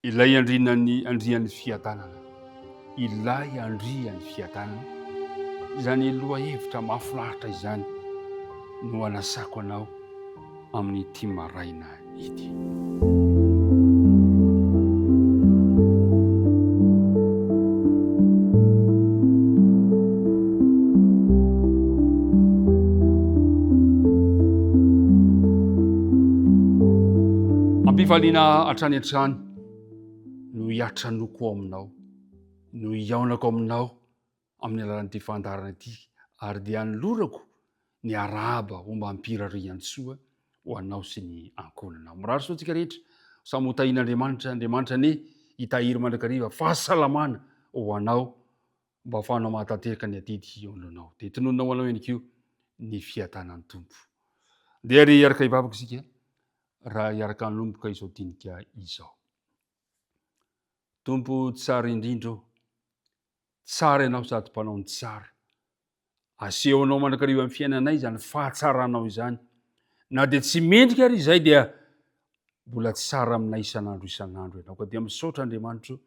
Ilay andrian'ny fiadanana. Ilay andrian'ny fiadanana. Izany loha hevitra mahafinaritra izany no anasako anao amin'ity maraina ity. Ampifaliana hatrany an-trano no hiatranoko aminao, no hiaonako aminao amin'ny alalan'ity fandarana ity, ary dia anolorako ny arahaba ho mba hampirarian-tsoa ho anao sy ny ankohonanao. Mirary soa antsika rehetra, samy ho tahian'Andriamanitra, Andriamanitra ne hitahiry mandrakariva fahasalamana ho anao mba ahafahanao mahatanteraka ny adidy eo anoloanao. Dia tononona ho anao ihany koa ny fiadanan'ny Tompo. Dia ary hiaraka hivavaka isika raha hiaraka hanomboka izao dinika izao. Tompo tsara indrindra, tsara ianao sady mpanao ny tsara. Asehonao mandrakariva amin'ny fiainanay izany fahatsaranao izany. Na dia tsy mendrika ary izay dia mbola tsara aminay isan'andro ianao. Ka dia misaotra Andriamanitra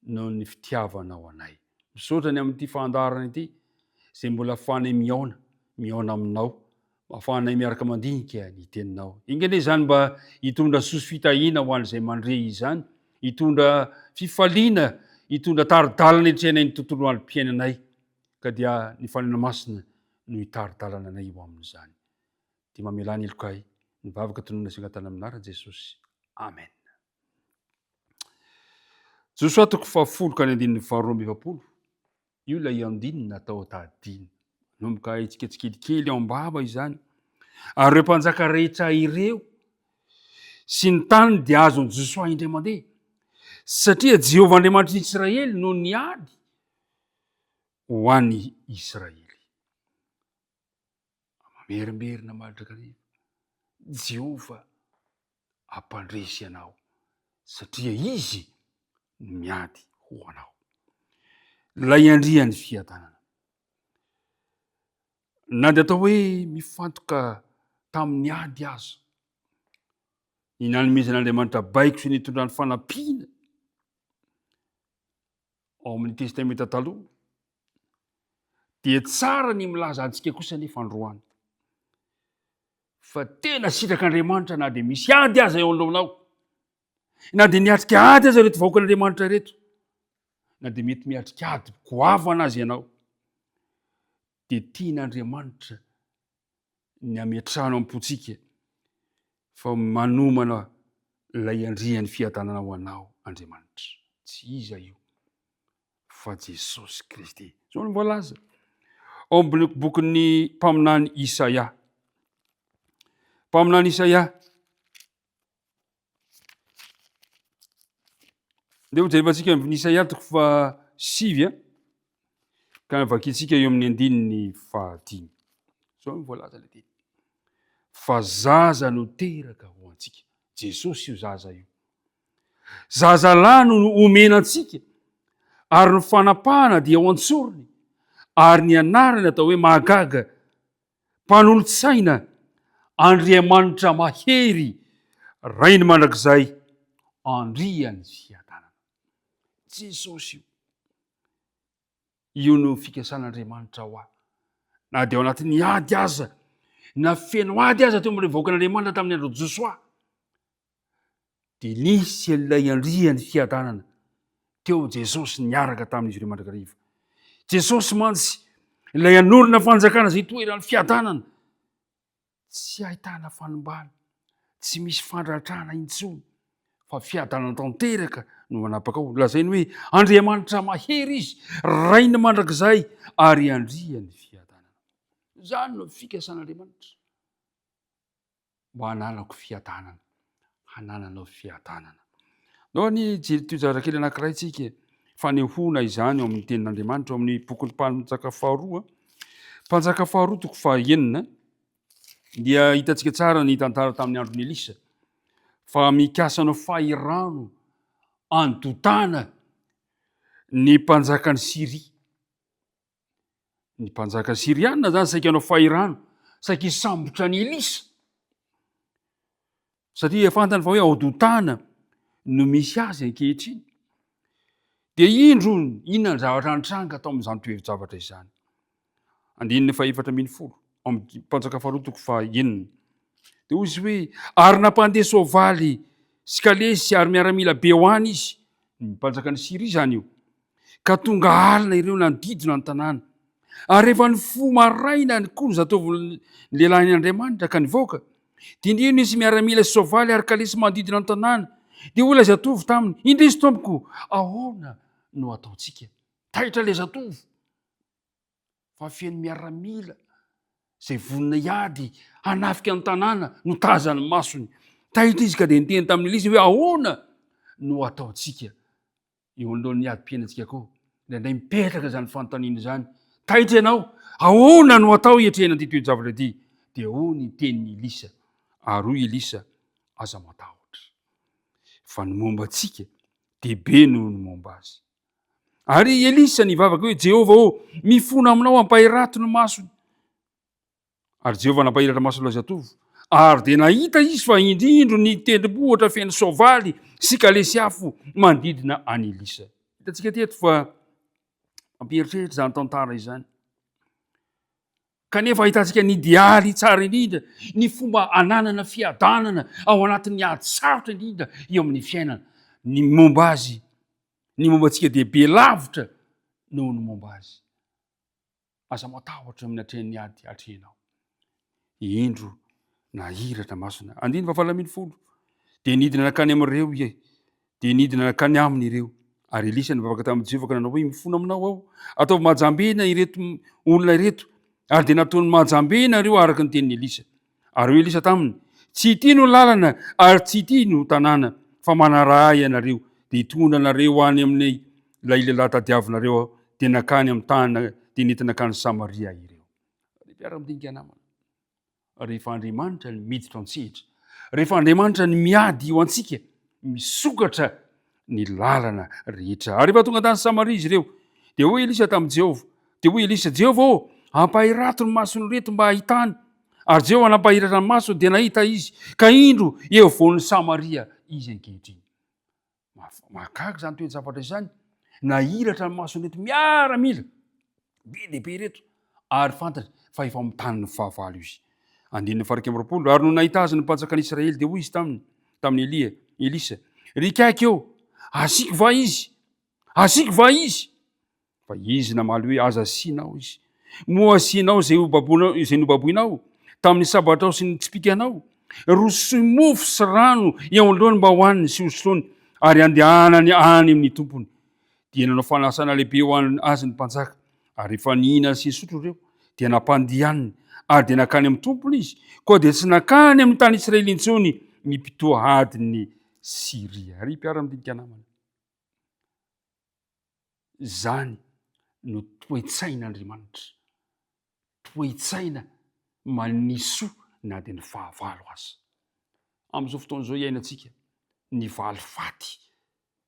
noho ny fitiavanao anay. Misaotra ny amin'ity fandarana ity izay mbola ahafahanay miaona aminao, ahafahanay miaraka mandinika ny teninao. Ingany izany mba hitondra soso fitahiana ho an'izay mandre izany, hitondra fifaliana, hitondra taridalana etrehanay ny tontolo androm-piainanay. Ka dia ny fanena masina no hitaridalana anay eo amin'izany. Dia mamelany elokay ny vavaka tonona sy angatana amin'anarana Jesosy. Amen. Josoa 10:22. Io ilay andinina atao tadidiny. Nomboka itsika tsikilikely ao am-bava izany. Ary ireo mpanjaka rehetra ireo sy ny tany dia azon'i Josoa indray mandeha. Satria Jehovah Andriamanitry Israely no niady ho an'ny Israely. Mamerimberina mandrakariva. Jehovah ampandresy anao satria izy miady ho anao. Lay andrian'ny fiadanana. Na dia atao hoe mifantoka tamin'ny ady aza, ny nanomezan'Andriamanitra baiko sy nitondrany fanampiana ao amin'ny testamenta taloha, dia tsara ny milaza antsika kosa nefa androany. Fa tena sitrak'Andriamanitra na dia misy ady aza eo alohanao, na dia niatrika ady aza reto vahoakan'Andriamanitra reto, na dia mety miatrika ady goavana azy ianao, dia tian'Andriamanitra ny ametrahana am-potsika fa manomana lay andrian'ny fiadanana ho anao Andriamanitra. Tsy iza io fa Jesosy Kristy. Zao no voalaza ao amin'ny bokin'ny mpaminany Isaia. Mpaminany Isaia. Dia hojerevantsika amin'ny Isaia 7 ka vakitsika eo amin'ny 9:5. Zao no voalaza ilay teny. Fa zaza no teraka ho antsika. Jesosy io zaza io. Zazalahy no omena antsika, ary ny fanapahana dia ho antsorony, ary ny anarany atao hoe mahagaga, mpanolontsaina, Andriamanitra mahery, rainy mandrakizay, andrian'ny fiadanana. Jesosy io. Io no fikasan'Andriamanitra ho ahy. Na dia ao anatin'ny ady aza, na feno ady aza teo amin'ireo vahoakan'Andriamanitra tamin'ny andro Josoa, dia nisy ilay andrian'ny fiadanana teo Jesosy niaraka tamin'izy ireo mandrakariva. Jesosy mantsy ilay hanorina fanjakana izay toeran'ny fiadanana. Tsy ahitana fanombana, tsy misy fandratrana intsony, fa fiadanana tanteraka no manapaka ao. Lazainy hoe Andriamanitra mahery izy, rainy mandrakizay, ary andrian'ny fiadanana. Zany no fikasan'Andriamanitra. Mba hananako fiadanana, hanananao fiadanana. Nao ny jery kely anankiray tsika fanehoana izany ao amin'ny tenin'Andriamanitra ao amin'ny bokin'ny Mpanjaka faharoa. Mpanjaka faharoa 9 dia hitantsika tsara ny tantara tamin'ny andron'ny Elisa fa mikasana fahirano andotana ny mpanjakan'ny Siria. Ny mpanjaka Siriana zany saika hanao fahirano, saika hisambotra ny Elisa. Satria fantany fa hoe aodotana no misy azy ankehitriny. Dia indro inona ny zavatra nitranga atao amin'izany toe-javatra izany. Andininy 410 amin'ny Panjaka faharoa toko 1. Dia hoy izy hoe ary nampandeha soavaly sy kalesy ary miaramila be ho any izy, mpanjaka ny Siria izany io, ka tonga alina ireo nanodidina ny tanàna. Ary rehefa ny fo maraina ny koza ataovy lehilahin'Andriamanitra ka nivoaka, dia indrino izy miaramila sy soavaly ary kalesy manodidina ny tanàna. Dia hoy ilay zatovy taminy, indrisy tompoko, ahoana no ataontsika? Taitra ilay zatovy fa feno miaramila izay vonona hiady hanafika ny tanàna no tazany masony. Taitra izy ka dia niteny tamin'ilay izy hoe ahoana no ataontsika? Eo anoloan'ny ady-piainantsika koa, indraindray mipetraka izany fanontaniana izany. Taitra ianao, ahoana no atao hiatrehana an'ity toe-javatra ity? Dia hoy tenin'i Elisa, ary hoy Elisa, aza matahotra, fa ny momba antsika dehibe noho ny momba azy. Ary Elisa nivavaka hoe Jehovah mifona aminao hampahirato ny masony. Ary Jehovah nampahiratra mason'ilay zatovy, ary dia nahita izy fa indrindro ny tendrombohitra feno soavaly sy kalesy afo manodidina any Elisa. Hitantsika teto fa mampieritreritra izany tantara izany. Kanefa ahitantsika ny idialy tsara indrindra, ny fomba ananana fiadanana ao anatin'ny ady sarotra indrindra eo amin'ny fiainana. Ny momba azy, ny momba antsika dia be lavitra noho ny momba azy. Aza matahotra amin'ny atrehan'ny ady atrehanao. Indro nahiratra masona. 1:12 dia nidina nakany amin'ireo ie, dia nidina nakany aminy ireo. Ary Elisa nivavaka tamin'i Jehovah ka nanao hoe mifona aminao aho, ataovy mahajambena ireto olona ireto. Ary dia nataony mahajambena ireo araka ny tenin'i Elisa. Ary hoy Elisa taminy, tsy ity no lalana ary tsy ity no tanàna, fa manaraha ianareo dia hitondra anareo any amin'ny ilay lehilahy tadiavinareo, dia nakany amin'ny tany, dia nety nakany Samaria ireo. Mpiara-midinika namana, rehefa Andriamanitra ny miditra antsehatra, rehefa Andriamanitra ny miady io antsika, misokatra ny lalana rehetra. Ary rehefa tonga tany Samaria izy ireo, dia hoy Elisa tamin'i Jehovah, dia hoy Elisa, Jehovah ampahirato ny masony reto mba ahitany. Ary Jehovah nampahiratra ny masony dia nahita izy, ka indro eo voan'ny Samaria izy ankehitriny. Mahagaga izany toe-javatra izany, nahiratra ny masony reto miaramila be dehibe reto, ary fantatra fa efa mitany ny fahavalo izy. 1:20 ary no nahita azy ny mpanjakan'Israely dia hoy izy tamin'ny Elisa, rikaiky eo, asiako va izy? Asiako va izy? Fa izy namaly hoe aza asianao izy. Moa asianao izay nobaboinao tamin'ny sabatrao sy ny tsipikanao. Rosoy mofo sy rano eo anoloany mba hohaniny sy hosolony, ary andehanany any amin'ny tompony. Dia nanao fanasana lehibe eo azy ny mpanjaka. Ary rehefa nihinana sy nisotro ireo, dia nampandihaniny, ary dia nakany amin'ny tompony izy, koa dia tsy nakany amin'ny tany Israely intsony mipitoa adiny Siria. Ary mpiara-midinika namana, zany no toe-tsain'Andriamanitra, toe-tsaina manisoa na dia ny fahavalo aza. Amin'izao fotoan'izao iainantsika, ny valifaty,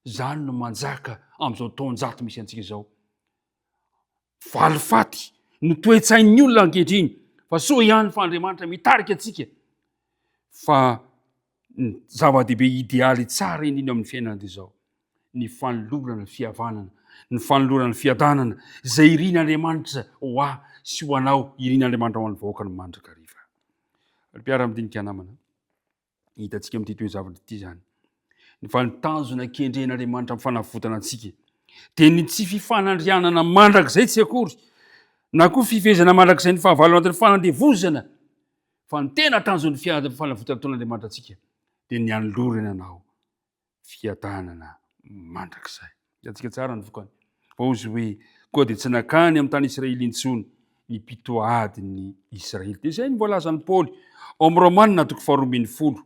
zany no manjaka amin'izao taonjato misy antsika izao. Valifaty no toe-tsain'ny olona ankehitriny, fa so ihany fa Andriamanitra mitarika antsika fa ny zava-dehibe idealy tsara indrindra amin'ny fiainana dia izao, ny fanolorana ny fihavanana, ny fanolorana ny fiadanana, izay irian'Andriamanitra ho ahy sy ho anao, irian'Andriamanitra ho an'ny vahoaka ny mandrakariva. Mpiara-midinika namana, hitantsika amin'ity toe-javatra ity zany, ny fanitanjona kendren'Andriamanitra amin'ny fanavotana antsika, dia ny tsy fifanandrianana mandrakizay tsy akory, na koa fifezana mandrakizay ny fahavalo anatin'ny fanandevozana, fa ny tena tanjon'ny fanavotana ataon'Andriamanitra antsika dia ny anolorana anao fiadanana mandrakizay. Hitantsika tsara ny vokany. Fa hoy izy hoe koa dia tsy nakany amin'ny tany Israely intsony nipitoa adiny Israely. Dia izay ny voalazan'ny Paoly ao amin'ny Romanina toko 12.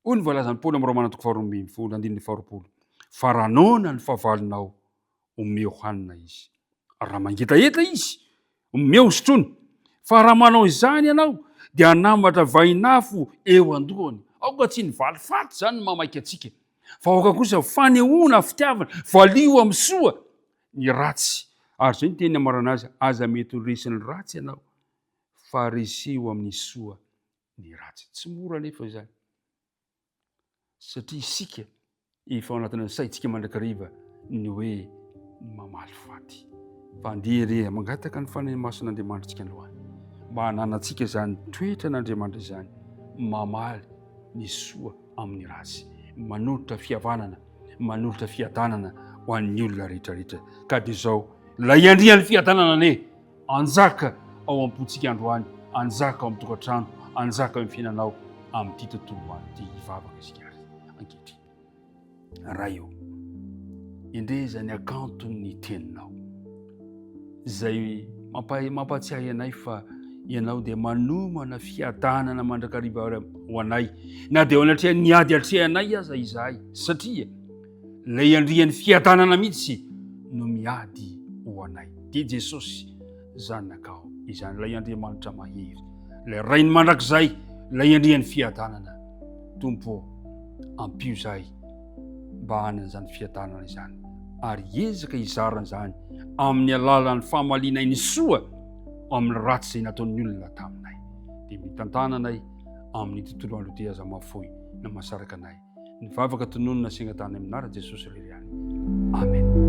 Hoy ny voalazan'ny Paoly amin'ny Romanina toko 12:20. Fa raha naona ny fahavalonao, omeo hanina izy. Raha mangetaeta izy, omeo sotrony. Fa raha manao izany ianao, dia hanambatra vainafo eo andohany. Aoka tsy ny valifaty zany mamaky antsika, fa aoka kosa fanehoana fitiavana, valio amin'ny soa ny ratsy. Ary izay ny teny amarana azy, aza mety ho resin'ny ratsy ianao, fa reseo amin'ny soa ny ratsy. Tsy mora nefa izany, satria isika efa ao anatin'ny saintsika mandrakariva ny hoe mamaly faty fa andeha mangataka ny fanamasin'Andriamanitra aloha mba hananantsika zany toetra n'Andriamanitra zany mamaly ny soa amin'ny ratsy manolotra fihavanana manolotra fiadanana ho an'ny olona rehetrarehetra ka dia zao lay andrian'ny fiadanana ne anjaka ao am-pontsika androany anjaka ao amin'ny tokantrano anjaka amin'ny fiainanao amin'ity tontolo an'ity hivavaka isika azy ankehitriny raha io indrezany akantony teninao zay mampatsiahy anay fa ianao dia manomana fiadanana mandrakariva ho anay na dia ao anatria niady atrehanay aza izahay satria lay andrian'ny fiadanana mihitsy no miady ho anay dia Jesosy zanakao izany lay Andriamanitra mahery lay rainy mandrakizay lay andrian'ny fiadanana tompo ampio zahay mba hanan'izany fiadanana izany ary ezaka izarana zany amin'ny alalan'ny famalianay ny soa amin'ny ratsy zay nataon'ny olona taminay dia mitantananay amin'ny tontolo andro ty aza mafoy na masaraka anay ny vavaka tononona segna tany aminara Jesosy reriany amen.